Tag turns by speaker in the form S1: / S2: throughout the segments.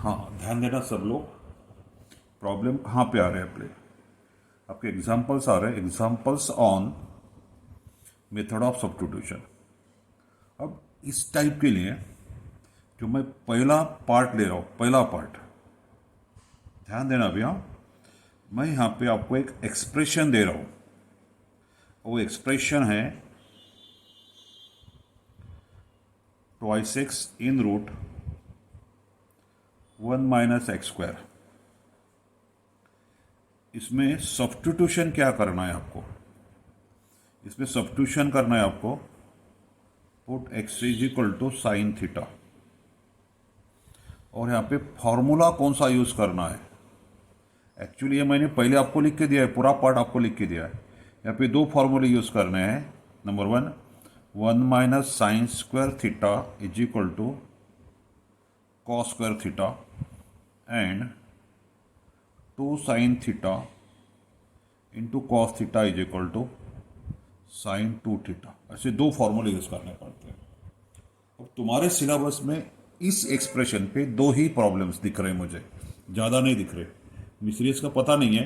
S1: हाँ, ध्यान देना सब लोग। प्रॉब्लम कहाँ पे आ रहे हैं अपने आपके एग्जाम्पल्स आ रहे हैं, examples on method of substitution. अब इस टाइप के लिए जो मैं पहला पार्ट ले रहा हूँ, पहला पार्ट ध्यान देना भैया। मैं यहाँ पे आपको एक एक्सप्रेशन दे रहा हूँ, वो एक्सप्रेशन है twice X in root 1 - x²। इसमें सब्स्टिट्यूशन क्या करना है आपको, इसमें सब्स्टिट्यूशन करना है आपको, put x is equal to sine theta. और यहाँ पे फॉर्मूला कौन सा यूज करना है, एक्चुअली ये मैंने पहले आपको लिख के दिया है, पूरा पार्ट आपको लिख के दिया है। यहाँ पे दो फॉर्मूले यूज करने हैं। Number 1, 1 - sine square theta is equal to cos square theta and 2 sine theta into cos theta is equal to sine 2 theta. ऐसे दो फॉर्मूले यूज करने पड़ते हैं। अब तुम्हारे सिलेबस में इस एक्सप्रेशन पे दो ही प्रॉब्लम्स दिख रहे हैं मुझे, ज़्यादा नहीं दिख रहे। मिस्ट्रीज का पता नहीं है।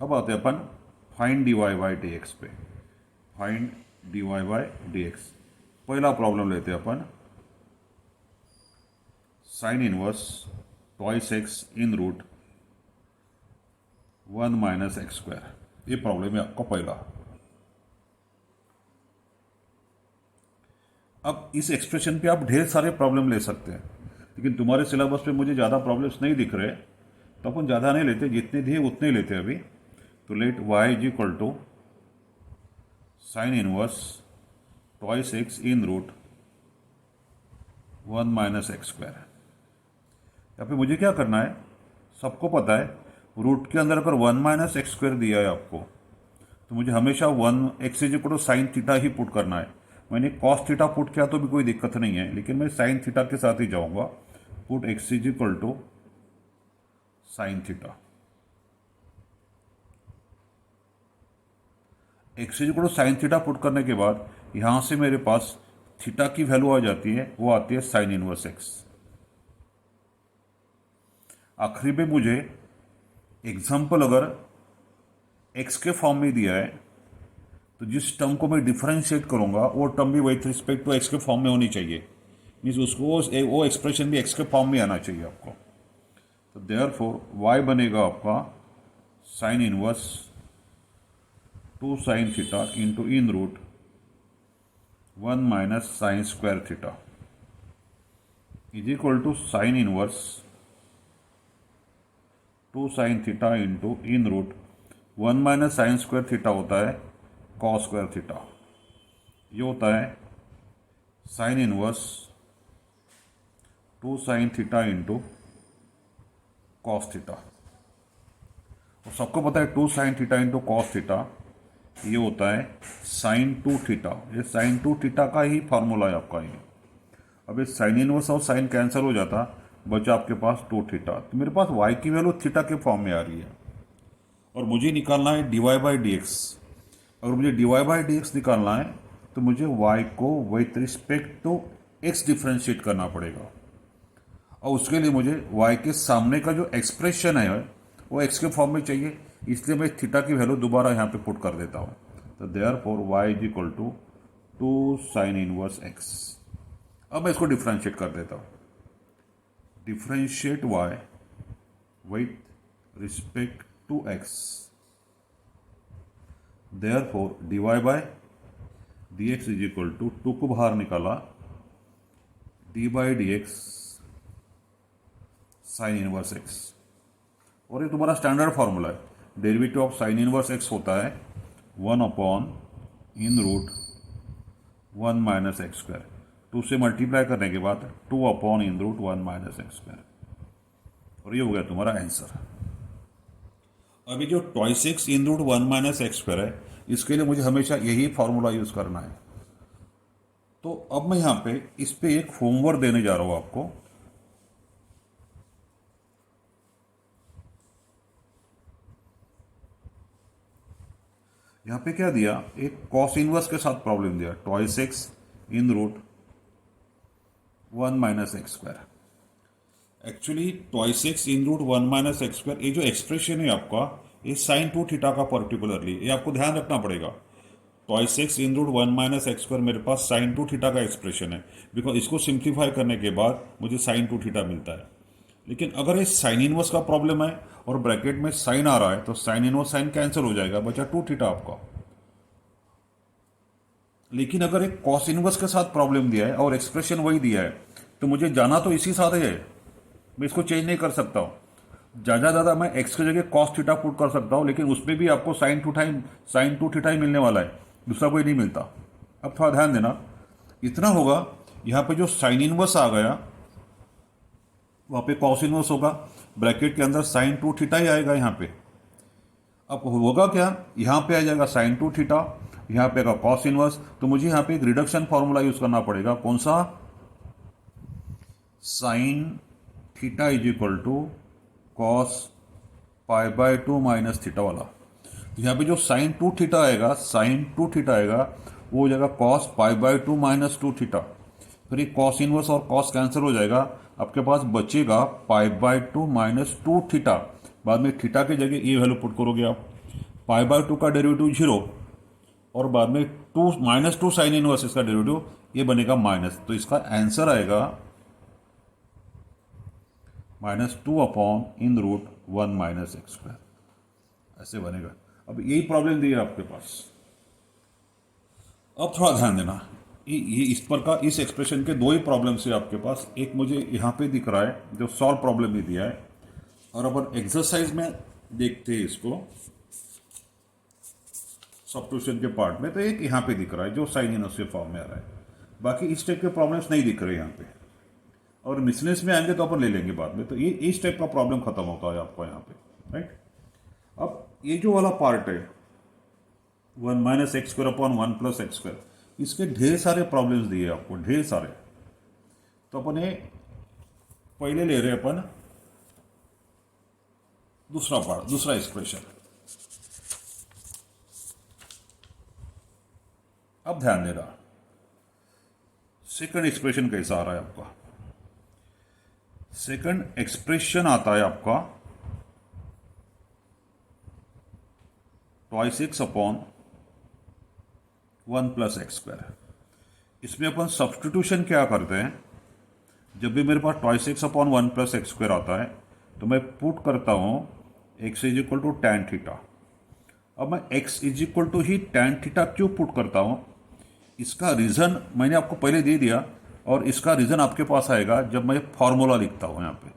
S1: अब आते हैं अपन find dy by D X पे। Find dy by D X. पहला प्रॉब्लम लेते हैं अपन, sine inverse twice X in root 1 - x²। ये प्रॉब्लम है आपका पहला। अब इस एक्सप्रेशन पे आप ढेर सारे प्रॉब्लम ले सकते हैं, लेकिन तुम्हारे सिलेबस पे मुझे ज़्यादा प्रॉब्लम्स नहीं दिख रहे, तो अपन ज़्यादा नहीं लेते, जितने दिए उतने ही लेते हैं अभी। तो let y is equal to sine inverse twice X in root 1 - x²। यहाँ पे मुझे क्या करना है, सबको पता है रूट के अंदर अगर 1 - x² दिया है आपको, तो मुझे हमेशा 1 x is equal to sine theta ही पुट करना है। मैंने कॉस थीटा पुट किया तो भी कोई दिक्कत नहीं है, लेकिन मैं साइन थीटा के साथ ही जाऊंगा। Put x is equal to sine theta. x is equal to sine theta put करने के बाद यहां से मेरे पास थीटा की वैल्यू आ जाती है, वो आती है साइन इनवर्स x। आखिरी में मुझे एग्जाम्पल अगर x के फॉर्म में दिया है, तो जिस टर्म को मैं डिफरेंशिएट करूंगा वो टर्म भी विथ रिस्पेक्ट टू x के फॉर्म में होनी चाहिए। मीन्स उसको वो एक्सप्रेशन भी x के फॉर्म में आना चाहिए आपको। तो देयरफॉर y बनेगा आपका sine inverse 2 sine theta into in root 1 - sine square theta is equal to sine inverse 2 sine theta into in root 1 - sine square theta होता है कॉस स्क्वायर थीटा। ये होता है sine inverse 2 sine theta into cos theta. और सबको पता है 2 sine theta into cos theta ये होता है साइन 2 थीटा। ये साइन 2 थीटा का ही फार्मूला है आपका ये। अब ये साइन इनवर्स और साइन कैंसिल हो जाता, बचा आपके पास 2 थीटा। तो मेरे पास y की वैल्यू थीटा के फॉर्म में आ रही है और मुझे निकालना है dy बाई डी एक्स। अगर मुझे dy बाई डी एक्स निकालना है तो मुझे y को with respect to x differentiate करना पड़ेगा, और उसके लिए मुझे y के सामने का जो एक्सप्रेशन है वो x के फॉर्म में चाहिए, इसलिए मैं थीटा की वैल्यू दोबारा यहाँ पे पुट कर देता हूँ। तो therefore y is equal to 2 sine inverse x। अब मैं इसको डिफ्रेंशिएट कर देता हूँ। Differentiate y with respect to x। Therefore dy by d x is equal to 2 को बाहर निकाला, d by D x sine inverse x। और ये तुम्हारा स्टैंडर्ड फॉर्मूला है। Derivative of sine inverse x होता है 1 अपॉन इन रूट 1 - x²। 2 से मल्टीप्लाई करने के बाद 2 अपॉन इन रूट 1 - x²। और ये हो गया तुम्हारा आंसर। अभी जो twice X in root 1 - x² है, इसके लिए मुझे हमेशा यही फॉर्मूला यूज करना है। तो अब मैं यहाँ पे इस पे एक होमवर्क देने जा रहा हूँ आपको। यहाँ पे क्या दिया, एक कॉस इनवर्स के साथ प्रॉब्लम दिया, twice X in root 1 - x²। Actually twice X in root one minus X square, ये जो एक्सप्रेशन है आपका, ये साइन टू थीटा का पर्टिकुलरली, ये आपको ध्यान रखना पड़ेगा। Twice X in root one minus X square मेरे पास साइन टू थीटा का एक्सप्रेशन है, बिकॉज इसको सिंप्लीफाई करने के बाद मुझे साइन टू थीटा मिलता है। लेकिन अगर ये साइन इनवर्स का प्रॉब्लम है और ब्रैकेट में साइन आ रहा है, तो साइन इनवर्स साइन कैंसिल हो जाएगा, बचा टू थीटा आपका। लेकिन अगर एक कॉस इनवर्स के साथ प्रॉब्लम दिया है और एक्सप्रेशन वही दिया है, तो मुझे जाना तो इसी साथ है, मैं इसको चेंज नहीं कर सकता हूँ। ज़्यादा ज़्यादा मैं एक्स की जगह कॉस थीटा पुट कर सकता हूँ, लेकिन उसमें भी आपको साइन टू थीटा ही मिलने वाला है, दूसरा कोई नहीं मिलता। अब थोड़ा ध्यान देना, इतना होगा, यहाँ पे जो साइन इनवर्स आ गया वहाँ पे कॉस इनवर्स होगा, ब्रैकेट के अंदर साइन टू थीटा ही आएगा यहाँ पे। अब होगा क्या, यहाँ पे आ जाएगा साइन टू थीटा, यहाँ पे आएगा कॉस इनवर्स, तो मुझे यहाँ पे एक रिडक्शन फॉर्मूला यूज करना पड़ेगा। कौन सा? Sine theta is equal to cos pi by two minus theta वाला। तो यहाँ पे जो साइन टू थीटा आएगा, साइन टू थीटा आएगा, वो हो जाएगा cos pi by two minus two theta. फिर ये कॉस इनवर्स और कॉस कैंसिल हो जाएगा, आपके पास बचेगा pi by two minus two theta. बाद में थीटा की जगह ये वैल्यू पुट करोगे आप, पाई बाय टू का डेरिवेटिव जीरो, और बाद में two minus two sine inverse इसका डेरिवेटिव, ये बनेगा माइनस। तो इसका आंसर आएगा minus two upon in root one minus X square, ऐसे बनेगा। अब यही प्रॉब्लम दी है आपके पास। अब थोड़ा ध्यान देना, ये इस पर का इस एक्सप्रेशन के दो ही प्रॉब्लम है आपके पास। एक मुझे यहाँ पे दिख रहा है जो सॉल्व प्रॉब्लम भी दिया है, और अपन एक्सरसाइज में देखते हैं इसको सब्स्टिट्यूशन के पार्ट में, तो एक यहाँ पे दिख रहा है जो साइन इनवर्स के फॉर्म में आ रहा है। बाकी इस टाइप के प्रॉब्लम्स नहीं दिख रहे यहाँ पे, और मिसलेनियस में आएंगे तो अपन ले लेंगे बाद में। तो ये इस टाइप का प्रॉब्लम खत्म होता है आपको यहाँ पे, राइट। अब ये जो वाला पार्ट है one minus X square upon one plus x square, इसके ढेर सारे प्रॉब्लम्स दिए आपको, ढेर सारे। तो अपन ये पहले ले रहे अपन दूसरा पार्ट, दूसरा एक्सप्रेशन। अब ध्यान दे रहा, सेकंड एक्सप्रेशन कैसा आ रहा है आपका। सेकंड एक्सप्रेशन आता है आपका twice x upon one plus x square. इसमें अपन सब्स्टिट्यूशन क्या करते हैं, जब भी मेरे पास twice x upon one plus x square आता है, तो मैं पुट करता हूँ X is equal to tan theta. अब मैं एक्स इज इक्वल टू ही टैन थीटा क्यों पुट करता हूँ, इसका रीज़न मैंने आपको पहले दे दिया, और इसका रीज़न आपके पास आएगा जब मैं फॉर्मूला लिखता हूँ यहाँ पे।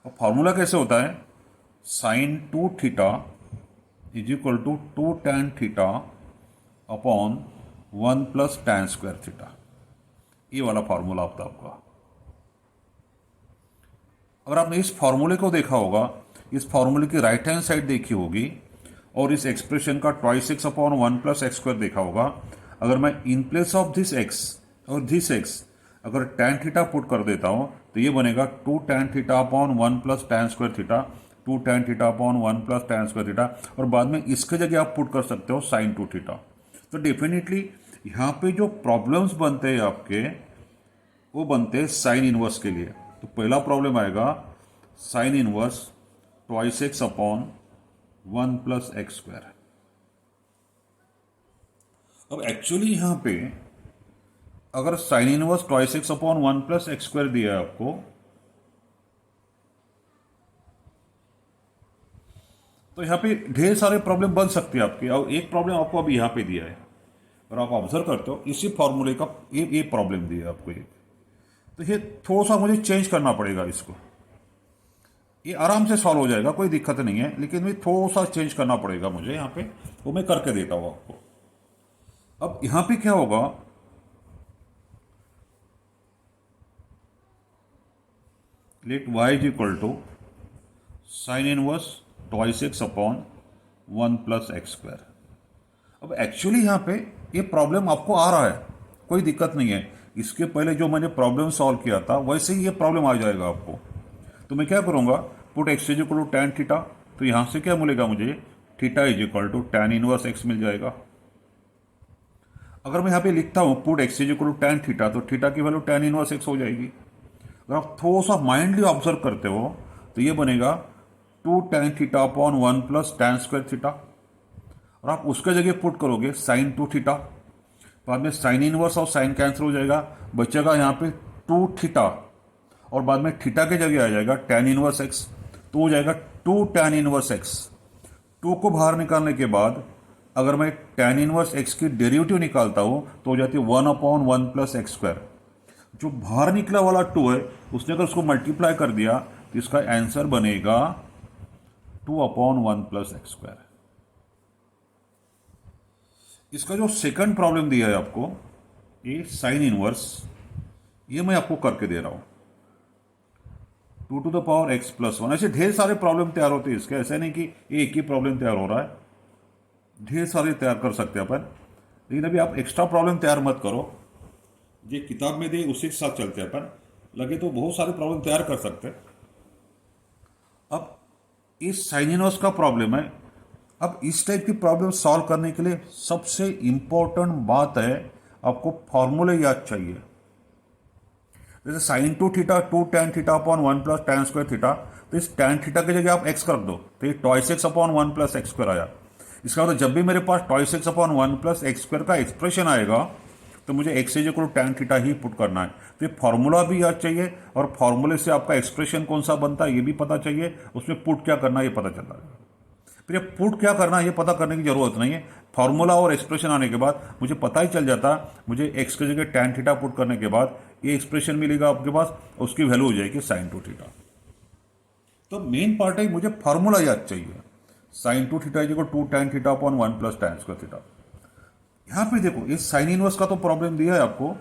S1: और फॉर्मूला कैसे होता है, sine two theta is equal to two tan theta upon one plus tan square theta. ये वाला फॉर्मूला होता है आपका। अगर आपने इस फॉर्मूले को देखा होगा, इस फॉर्मूले की राइट हैंड साइड देखी होगी, और इस एक्सप्रेशन का twice x upon one plus x square देखा होगा, अगर मैं in place of this x और दिस एक्स अगर टैन थीटा पुट कर देता हूं, तो ये बनेगा two tan theta upon one plus tan square theta, two tan theta upon one plus tan square theta, और बाद में इसके जगह आप पुट कर सकते हो साइन टू थीटा। तो डेफिनेटली यहाँ पे जो प्रॉब्लम्स बनते हैं आपके, वो बनते हैं साइन इनवर्स के लिए। तो पहला प्रॉब्लम आएगा sign inverse twice x upon one plus x square. अब एक्चुअली यहां पे अगर sign inverse twice x upon one plus x square दिया है आपको, तो यहां पे ढेर सारे प्रॉब्लम बन सकते हैं आपके। और एक प्रॉब्लम आपको अभी यहां पे दिया है, और आप ऑब्जर्व करते हो इसी फॉर्मूले का ये प्रॉब्लम दिया है आपको एक। तो ये थोड़ा सा मुझे चेंज करना पड़ेगा इसको, ये आराम से सॉल्व हो जाएगा, कोई दिक्कत नहीं है, लेकिन भी थोड़ा सा चेंज करना पड़ेगा मुझे यहाँ पे, वो मैं करके देता हूँ आपको। अब यहाँ पे क्या होगा, let y is equal to sine inverse twice x upon one plus x square. अब एक्चुअली यहाँ पे ये प्रॉब्लम आपको आ रहा है, कोई दिक्कत नहीं है। इसके पहले जो मैंने प्रॉब्लम सॉल्व किया था वैसे ही ये प्रॉब्लम आ जाएगा आपको। तो मैं क्या करूँगा, put x is equal to tan theta, तो यहाँ से क्या मिलेगा मुझे, theta is equal to tan inverse x मिल जाएगा। अगर मैं यहाँ पे लिखता हूँ put x is equal to tan theta, तो थीटा की वैल्यू टैन इनवर्स एक्स हो जाएगी। अगर आप थोड़ा सा माइंडली ऑब्जर्व करते हो तो ये बनेगा 2 tan theta upon 1 plus tan square theta, और आप उसके जगह पुट करोगे साइन 2 थीटा, बाद में साइन इनवर्स और साइन कैंसिल हो जाएगा, बचेगा यहाँ पे 2 थीटा, और बाद में थीटा के जगह आ जाएगा tan इनवर्स एक्स, तो हो जाएगा 2 tan इनवर्स एक्स। 2 को बाहर निकालने के बाद अगर मैं tan इनवर्स एक्स की डेरिवेटिव निकालता हूं तो हो जाती है 1 अपॉन 1 प्लस एक्स स्क्वायर। जो बाहर निकला वाला 2 है उसने अगर उसको मल्टीप्लाई कर दिया तो इसका आंसर बनेगा 2 अपॉन 1 प्लस एक्स स्क्वायर। इसका जो सेकंड प्रॉब्लम दिया है आपको, ये साइन इनवर्स, ये मैं आपको करके दे रहा हूं 2 to the power x plus 1। ऐसे ढेर सारे प्रॉब्लम तैयार होते हैं इसके, ऐसा नहीं कि एक ही प्रॉब्लम तैयार हो रहा है, ढेर सारे तैयार कर सकते हैं अपन। लेकिन अभी आप एक्स्ट्रा प्रॉब्लम तैयार मत करो, ये किताब में दे उसी के साथ चलते हैं अपन, लगे तो बहुत सारे प्रॉब्लम तैयार कर सकते हैं। अब इस साइन इनवर्स का प्रॉब्लम है। अब इस टाइप की प्रॉब्लम सॉल्व करने के लिए सबसे इंपॉर्टेंट बात है, आपको फॉर्मूले याद चाहिए। जैसे sine 2 theta 2 tan theta upon 1 plus tan square theta, तो इस tan थीटा की जगह आप x कर दो तो ये twice x upon 1 plus x square आया। इसका मतलब जब भी मेरे पास twice x upon 1 plus x square का एक्सप्रेशन आएगा तो मुझे x is equal to tan theta ही पुट करना है। तो ये फॉर्मूला भी याद चाहिए, और फॉर्मूले से आपका एक्सप्रेशन कौन सा बनता है ये भी पता चाहिए, उसमें पुट क्या करना है ये पता चल रहा है। फिर ये पुट क्या करना है ये पता करने की जरूरत नहीं है, फॉर्मूला और एक्सप्रेशन आने के बाद मुझे पता ही चल जाता, मुझे एक्स की जगह tan थीटा पुट करने के बाद ये एक्सप्रेशन मिलेगा आपके पास, उसकी वैल्यू हो जाएगी साइन 2 थीटा। तो मेन पार्ट है मुझे फॉर्मूला याद चाहिए, sine 2 theta is 2 tan theta upon 1 plus tan square theta. यहां पे देखो इस साइन इनवर्स का तो प्रॉब्लम दिया है आपको,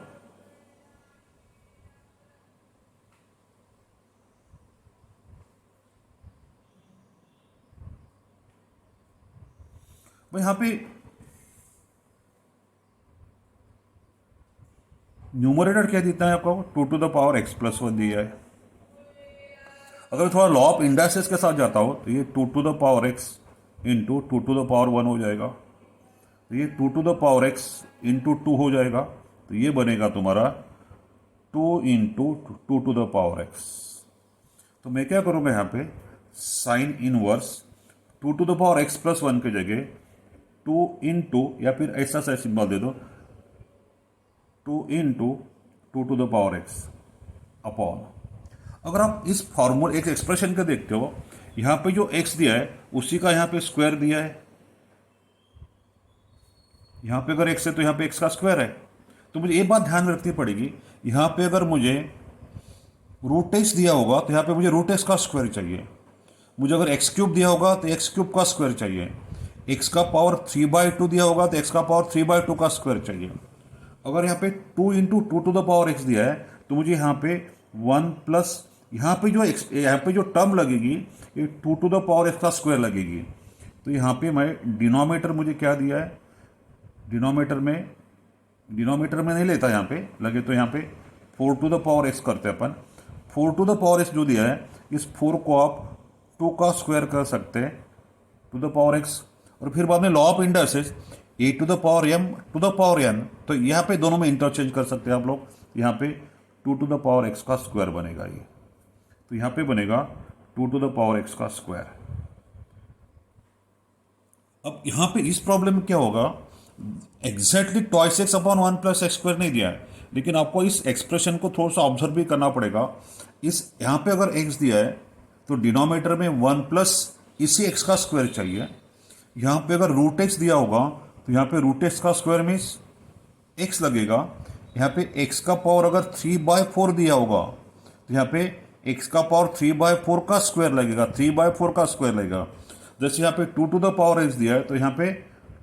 S1: भाई यहां पे न्यूमरेटर क्या देता है आपको, 2 to the power x plus 1 दिया है। अगर थोड़ा लॉ ऑफ इंडाइसेस के साथ जाता हो तो ये 2 to the power x into 2 to the power 1 हो जाएगा, तो ये 2 to the power x into 2 हो जाएगा, तो ये बनेगा तुम्हारा 2 into 2 to the power x. तो मैं क्या करूंगा यहाँ पे sine inverse 2 to the power x plus 1 की जगह 2 इंटू, या फिर ऐसा सा सिंबल दे दो 2 into 2 to the power x upon. अगर आप इस फॉर्मूला एक एक्सप्रेशन का देखते हो, यहां पे जो x दिया है उसी का यहां पे स्क्वायर दिया है, यहां पे अगर x है तो यहां पे x का स्क्वायर है। तो मुझे ये बात ध्यान रखनी पड़ेगी, यहां पे अगर मुझे रूट एक्स दिया होगा तो यहां पे मुझे रूट एक्स का स्क्वायर चाहिए, मुझे अगर एक्स क्यूब दिया होगा तो एक्स क्यूब का स्क्वायर चाहिए, एक्स का पावर 3/2 दिया होगा तो एक्स का पावर 3/2 का स्क्वायर चाहिए। अगर यहाँ पे 2 into 2 to the power x दिया है तो मुझे यहाँ पे 1 प्लस यहाँ पे जो टर्म लगेगी ये 2 टू द पावर एक्स का स्क्वायर लगेगी। तो यहाँ पे मैं डिनोमिनेटर मुझे क्या दिया है, डिनोमिनेटर में नहीं लेता, यहाँ पे लगे तो यहाँ पे 4 टू द पावर एक्स करते हैं अपन। 4 टू द पावर एक्स जो दिया है इस 4 को आप 2 का स्क्वायर कर सकते हैं टू द पावर एक्स, और फिर बाद में law of indices a to the power m to the power n, तो यहाँ पे दोनों में इंटरचेंज कर सकते हैं आप लोग। यहाँ पे 2 टू द पावर एक्स का स्क्वायर बनेगा ये, तो यहाँ पे बनेगा 2 टू द पावर एक्स का स्क्वायर। अब यहाँ पे इस प्रॉब्लम में क्या होगा, exactly twice x upon 1 plus x square नहीं दिया है, लेकिन आपको इस एक्सप्रेशन को थोड़ा सा ऑब्जर्व भी करना पड़ेगा। इस यहाँ पे अगर एक्स दिया है तो डिनोमिनेटर में 1 प्लस इसी एक्स का स्क्वायर चाहिए। यहाँ पे अगर रूट एक्स दिया होगा तो यहाँ पे रूट एक्स का स्क्वायर मीन्स एक्स लगेगा। यहाँ पे एक्स का पावर अगर 3/4 दिया होगा तो यहाँ पे एक्स का पावर 3/4 का स्क्वायर लगेगा, 3/4 का स्क्वायर लगेगा। जैसे यहाँ पे 2 टू द पावर एक्स दिया है तो यहाँ पे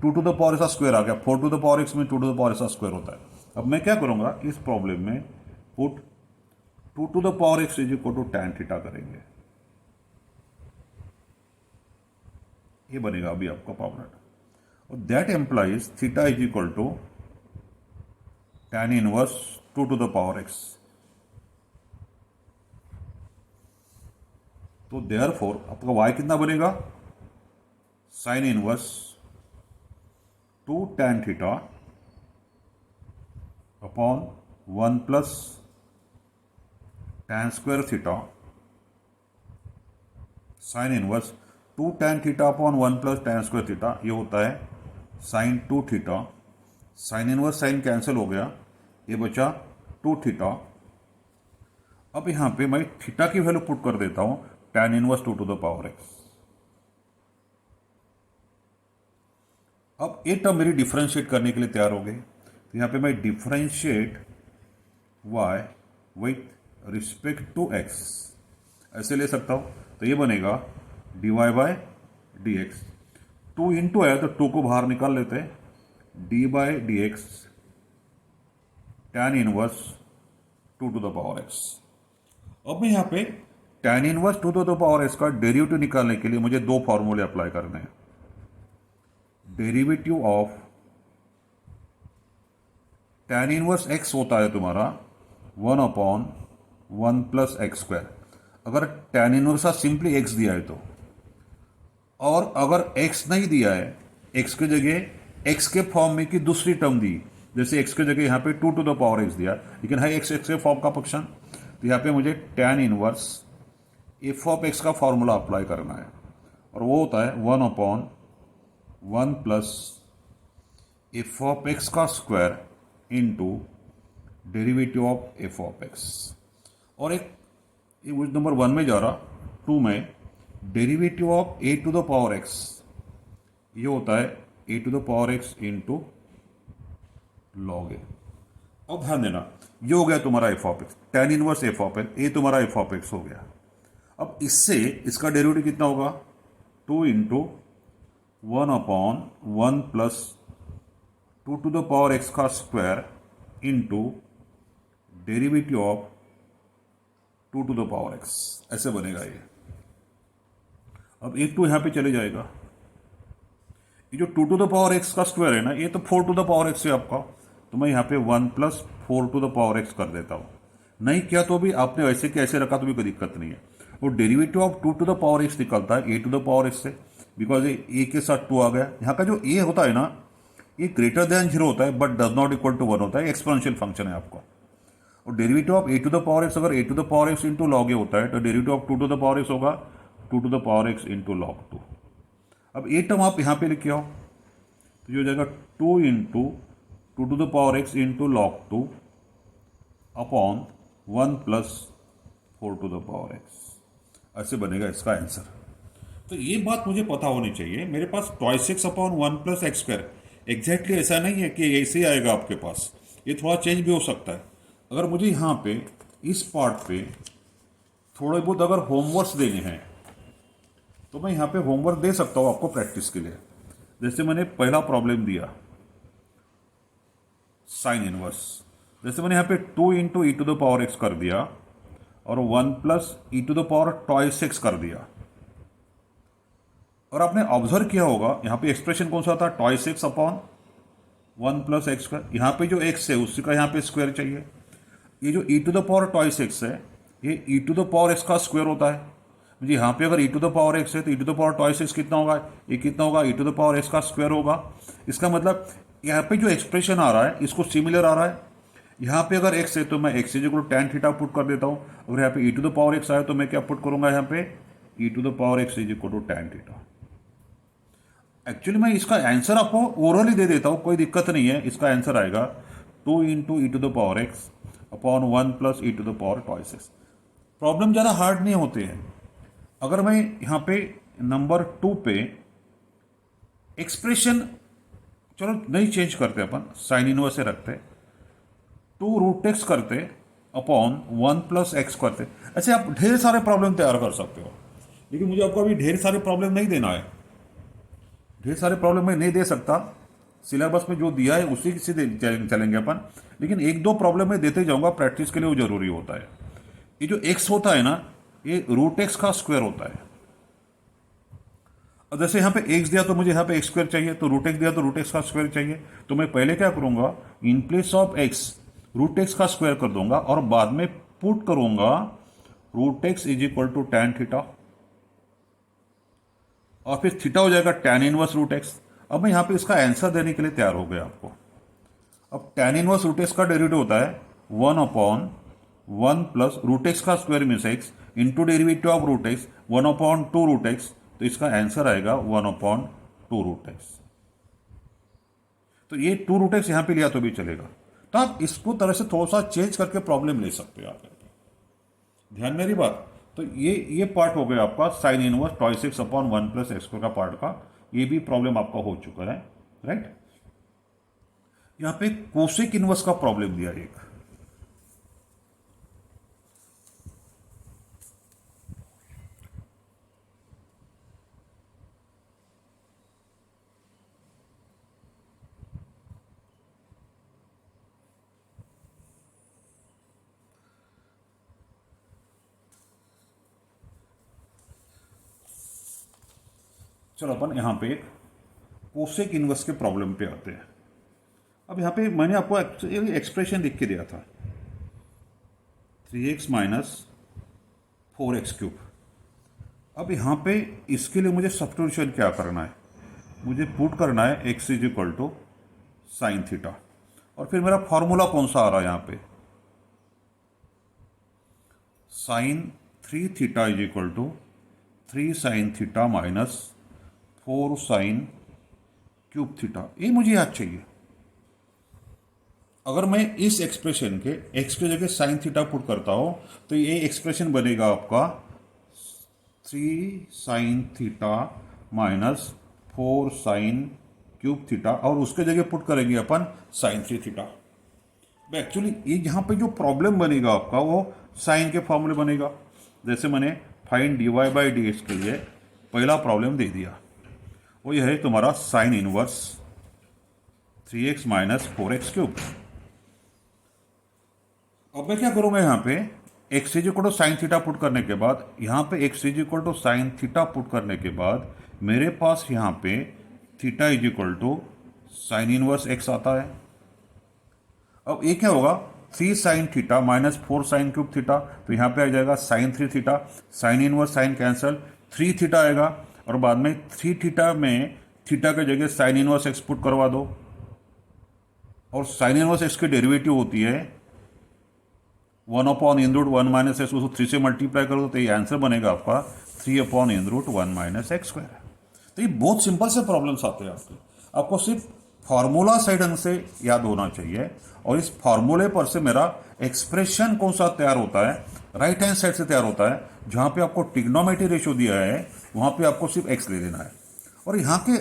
S1: 2 टू द पावर एक्स का स्क्वायर आ गया, 4 टू द पावर एक्स में 2 टू द पावर एक्स का स्क्वायर होता है। अब मैं क्या करूँगा इस प्रॉब्लम में put 2 to the power x is equal to tan theta करेंगे, ये बनेगा अभी आपका पावर, और that implies theta is equal to tan inverse 2 to the power x. तो देयरफॉर आपका y कितना बनेगा, sine inverse 2 tan theta upon 1 plus tan square theta sine inverse 2 tan theta upon 1 plus tan square theta, ये होता है sine 2 theta. Sine inverse sine cancel हो गया, ये बचा 2 थीटा। अब यहां पे मैं थीटा की वैल्यू पुट कर देता हूं tan inverse 2 to the power x। अब ये टर्म मेरी डिफरेंशिएट करने के लिए तैयार हो गई, तो यहां पे मैं differentiate y with respect to x ऐसे ले सकता हूं, तो ये बनेगा dy by d x. 2 into है तो 2 को बाहर निकाल लेते हैं, डी by D x tan inverse 2 to the power x। अब मैं यहां पे tan inverse 2 to the power x का डेरिवेटिव निकालने के लिए मुझे दो फॉर्मूले अप्लाई करने हैं। Derivative of tan inverse x होता है तुम्हारा 1 अपॉन 1 प्लस एक्स स्क्वायर, अगर टैन इनवर्स का सिंपली x दिया है तो, और अगर x नहीं दिया है, x की जगह x के फॉर्म में की दूसरी टर्म दी, जैसे x की जगह यहाँ पे 2 टू द पावर x दिया, लेकिन है x के फॉर्म का फंक्शन, तो यहाँ पे मुझे tan inverse f of x का फॉर्मूला अप्लाई करना है, और वो होता है 1 upon 1 plus F of x का square into derivative of F of x। और एक नंबर 1 में जा रहा, 2 में derivative of a to the power x, ये होता है a to the power x into log a. अब ध्यान देना, ये हो गया तुम्हारा f of x, tan inverse f of x, ए तुम्हारा एफ ऑफ एक्स हो गया। अब इससे इसका डेरिवेटिव कितना होगा, 2 into 1 upon 1 plus 2 to the power x का square into derivative of 2 to the power x, ऐसे बनेगा ये। अब एक 2 यहां पे चले जाएगा, ये जो 2 टू द पावर x का स्क्वायर है ना, ये तो 4 टू द पावर x है आपका, तो मैं यहां पे 1 plus 4 to the power x कर देता हूं। नहीं किया तो भी आपने वैसे के ऐसे रखा तो भी कोई दिक्कत नहीं है। और derivative of 2 to the power x निकलता है a to the power x से, बिकॉज ये ए के साथ 2 आ गया। यहाँ का जो ए होता है ना, ये ग्रेटर देन 0 होता है but does not equal to 1 होता है, एक्सपोनेंशियल फंक्शन है आपका। और derivative of a to the power x अगर a to the power x into log a होता है, तो derivative of 2 to the power x होगा 2 to the power x into log 2। अब ए टर्म आप यहाँ पे लिखे आओ, तो ये हो जाएगा 2 into 2 to the power x into log 2 upon 1 plus 4 to the power x, ऐसे बनेगा इसका आंसर। तो ये बात मुझे पता होनी चाहिए, मेरे पास twice x upon 1 plus x square exactly ऐसा नहीं है कि ऐसे ही आएगा आपके पास, ये थोड़ा चेंज भी हो सकता है। अगर मुझे यहाँ पे इस पार्ट पे थोड़े बहुत अगर होमवर्क्स देने हैं, तो मैं यहाँ पे होमवर्क दे सकता हूँ आपको प्रैक्टिस के लिए। जैसे मैंने पहला प्रॉब्लम दिया साइन इनवर्स, जैसे मैंने यहाँ पे 2 into e to the power x कर दिया और 1 plus e to the power twice x कर दिया। और आपने ऑब्जर्व किया होगा यहाँ पे एक्सप्रेशन कौन सा था, twice x upon 1 plus x square. यहाँ पे जो एक्स है उसी का यहाँ पे स्क्वायर चाहिए। ये जो e to the power twice x है, ये e to the power x का स्क्वायर होता है। मुझे यहाँ पे अगर e to the power x है तो e to the power twice x कितना होगा, ये कितना होगा, e to the power x का स्क्वायर होगा। इसका मतलब यहाँ पे जो एक्सप्रेशन आ रहा है इसको सिमिलर आ रहा है। यहाँ पे अगर एक्स है तो मैं x equal to tan theta put कर देता हूँ। अगर यहाँ पे e to the power x आया तो मैं क्या पुट करूंगा, यहाँ पे e to the power x is equal to tan theta. Actually मैं इसका आंसर आपको ओरली दे देता हूँ, कोई दिक्कत नहीं है। इसका आंसर आएगा 2 into e to the power x upon 1 plus e to the power twice x. Problem ज़्यादा हार्ड नहीं होते हैं। अगर मैं यहाँ पे नंबर 2 पे एक्सप्रेशन चलो नहीं चेंज करते, अपन साइन इनवर्स से रखते, 2 रूट एक्स करते अपॉन 1 प्लस एक्स करते। ऐसे आप ढेर सारे प्रॉब्लम तैयार कर सकते हो, लेकिन मुझे आपको अभी ढेर सारे प्रॉब्लम नहीं देना है। ढेर सारे प्रॉब्लम मैं नहीं दे सकता, सिलेबस में जो दिया है उसी से चलेंगे अपन, लेकिन 1-2 प्रॉब्लम मैं देते जाऊंगा, प्रैक्टिस के लिए वो जरूरी होता है। ये जो एक्स होता है ना, ये रूट एक्स का स्क्वायर होता है। और जैसे यहाँ पे एक्स दिया तो मुझे यहाँ पे एक्स स्क्वायर चाहिए, तो रूट एक्स दिया तो रूट एक्स का स्क्वायर चाहिए। तो मैं पहले क्या करूंगा, in place of x root x का स्क्वायर कर दूंगा और बाद में पुट करूंगा root x is equal to tan theta, और फिर थीटा हो जाएगा टैन इनवर्स रूट एक्स। अब मैं यहाँ पे इसका आंसर देने के लिए तैयार हो गया आपको। अब टैन इनवर्स रूट एक्स का डेरिवेटिव होता है 1 अपॉन 1 प्लस रूट एक्स का square means x into derivative of root x 1/2 root x, तो इसका आंसर आएगा 1/2 रूट एक्स। तो ये 2 रूट एक्स यहाँ पे लिया तो भी चलेगा। तो आप इसको तरह से थोड़ा सा चेंज करके प्रॉब्लम ले सकते हो आप। ध्यान मेरी बात। तो ये पार्ट हो गया आपका sine inverse twice x upon 1 plus x square का पार्ट का, ये भी प्रॉब्लम आपका हो चुका है, राइट। यहाँ पे कोसेक इनवर्स का प्रॉब्लम दिया एक। चलो अपन यहाँ पे एक कोसेक इनवर्स के प्रॉब्लम पे आते हैं। अब यहाँ पे मैंने आपको एक्सप्रेशन लिख के दिया था 3x माइनस 4x क्यूब। अब यहाँ पे इसके लिए मुझे सब्स्टिट्यूशन क्या करना है, मुझे पुट करना है x is equal to sine theta, और फिर मेरा फॉर्मूला कौन सा आ रहा है यहाँ पे, sine 3 theta is equal to 3 sine theta minus 4 sine cube theta. ये मुझे याद चाहिए। अगर मैं इस एक्सप्रेशन के x की जगह साइन थीटा पुट करता हूं तो ये एक्सप्रेशन बनेगा आपका 3 sine theta minus 4 sine cube theta, और उसके जगह पुट करेंगे अपन साइन 3 थीटा। एक्चुअली ये यहाँ पे जो प्रॉब्लम बनेगा आपका वो साइन के फॉर्मूले बनेगा। जैसे मैंने find dy by D x के लिए पहला प्रॉब्लम दे दिया, वो ये है तुम्हारा sine inverse 3x minus 4x cube. अब मैं क्या करूंगा, यहाँ पे x is equal to sine theta put करने के बाद, यहाँ पे x is equal to sine theta put करने के बाद मेरे पास यहाँ पे theta is equal to sine inverse x आता है। अब ये क्या होगा, 3 sine theta minus 4 sine cube theta, तो यहाँ पे आ जाएगा sine 3 theta, sine inverse sine cancel, 3 theta आएगा, और बाद में 3 थीटा में थीटा के जगह साइन इनवर्स एक्स पुट करवा दो, और साइन इनवर्स एक्स की डेरिवेटिव होती है 1/(1 माइनस एक्स), उसको 3 से मल्टीप्लाई कर दो तो ये आंसर बनेगा आपका 3/(1 माइनस एक्स स्क्वायर। तो ये बहुत सिंपल से प्रॉब्लम्स आते हैं आपको सिर्फ फार्मूला सही ढंग से याद होना चाहिए, और इस फार्मूले पर से मेरा एक्सप्रेशन कौन सा तैयार होता है, राइट हैंड साइड से तैयार होता है, जहां पे आपको ट्रिग्नोमेट्री रेशियो दिया है वहां पे आपको सिर्फ एक्स ले लेना है। और यहाँ के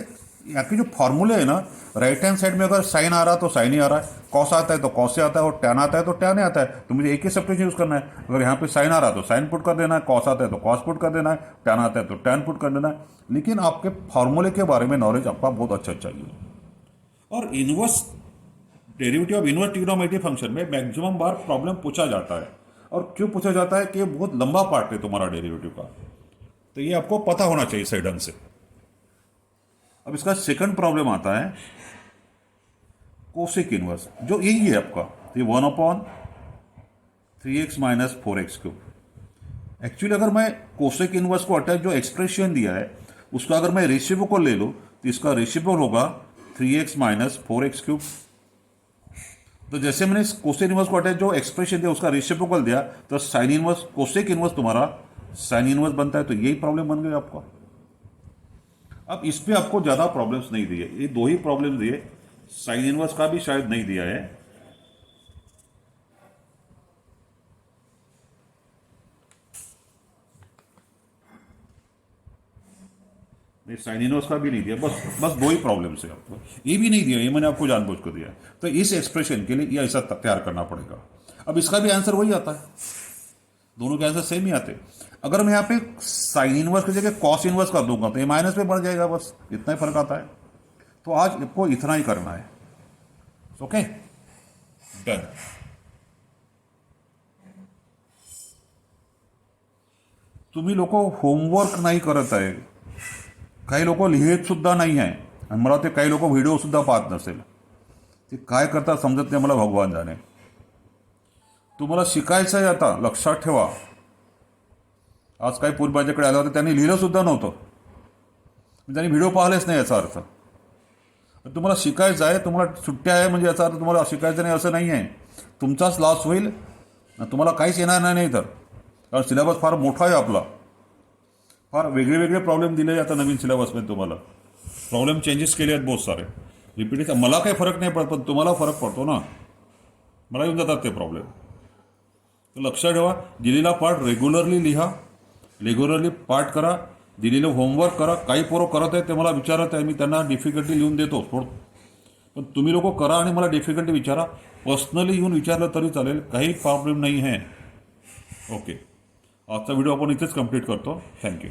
S1: जो फॉर्मूले है ना, राइट हैंड साइड में अगर साइन आ रहा है तो साइन ही आ रहा है, कॉस आता है तो कॉस से आता है, और टैन आता है तो टैन ही आता है, तो मुझे एक ही सब्स्टिट्यूशन यूज करना है। अगर यहाँ पे साइन आ रहा है तो साइन पुट कर देना है, कॉस आता है तो कॉस पुट कर देना है, टैन आता है तो टैन पुट कर देना है। लेकिन आपके फॉर्मूले के बारे में नॉलेज आपका बहुत अच्छा चाहिए। और inverse derivative of inverse trigonometry function में मैक्सिमम बार प्रॉब्लम पूछा जाता है, और क्यों पूछा जाता है कि बहुत लंबा पार्ट है तुम्हारा डेरिवेटिव का, तो ये आपको पता होना चाहिए सही ढंग से। अब इसका सेकंड प्रॉब्लम आता है कोसेक इनवर्स, जो यही है आपका, ये 1/3x minus 4x cube. Actually अगर मैं कोसेक इनवर्स को अटैच जो एक्सप्रेशन दिया है उसका अगर मैं रेशियो को ले लूँ तो इसका रेशियो होगा 3x माइनस 4x क्यूब। तो जैसे मैंने कोसेक इनवर्स को अटैच जो एक्सप्रेशन दिया उसका रेशियो को दिया, तो साइन इनवर्स कोसेक इनवर्स तुम्हारा साइन इनवर्स बनता है। तो यही प्रॉब्लम बन गई आपका। अब इस पे आपको ज्यादा प्रॉब्लम्स नहीं दिए, ये 2 ही प्रॉब्लम दिए, साइन इनवर्स का भी शायद नहीं दिया है। नहीं, साइन इनवर्स का भी नहीं दिया, बस 2 ही प्रॉब्लम्स है आपको। ये भी नहीं दिया, ये मैंने आपको जानबूझ कर दिया। तो इस एक्सप्रेशन के लिए ये ऐसा तैयार करना पड़ेगा। अब इसका भी आंसर वही आता है, दोनों के आंसर सेम ही आते। अगर मैं यहाँ पे साइन इनवर्स की जगह कॉस इनवर्स कर दूंगा तो ये माइनस में बढ़ जाएगा, बस इतना ही फर्क आता है। तो आज आपको इतना ही करना है। Okay, done. तुम्ही लोक होमवर्क नाही करत आहे, काही लोक लिहित सुद्धा नाही आहे, आणि मला ते काही लोक व्हिडिओ सुद्धा पाहत नसेल, ते काय करतात समजत नाही मला, भगवान जाणे। तुम्हाला शिकायचं आहे आता, लक्षात ठेवा। आज काही पूर्वी माझ्याकडे आलं होतं, त्यांनी लिहिलं सुद्धा नव्हतं, त्यांनी व्हिडिओ पाहिलेच नाही, याचा अर्थ तुम्हाला शिकायचं आहे, तुम्हाला सुट्ट्या आहे म्हणजे याचा अर्थ तुम्हाला शिकायचं नाही असं नाही आहे। तुमचाच लॉस होईल, तुम्हाला काहीच येणार नाही तर, कारण सिलेबस फार मोठा आहे आपला. फार वेगळे वेगळे प्रॉब्लेम दिले आता नवीन सिलेबसमध्ये तुम्हाला. प्रॉब्लेम चेंजेस केले आहेत बहुत सारे. रिपीट मला काही फरक नाही पडत, पण तुम्हाला फरक पडतो ना. मला येऊन जातात ते प्रॉब्लेम. तर लक्षात ठेवा, दिलेला पाठ रेग्युलरली लिहा, रेग्युलरली पाठ करा, दिलेलं होमवर्क करा. काही पोरं करत आहेत ते मला विचारत आहे, मी त्यांना डिफिकल्टी लिहून देतो पण तुम्ही लोक करा आणि मला डिफिकल्टी विचारा. पर्सनली येऊन विचारलं तरी चालेल, काही प्रॉब्लेम नाही आहे. ओके, आजचा व्हिडिओ आपण इथेच कंप्लीट करतो. थँक्यू.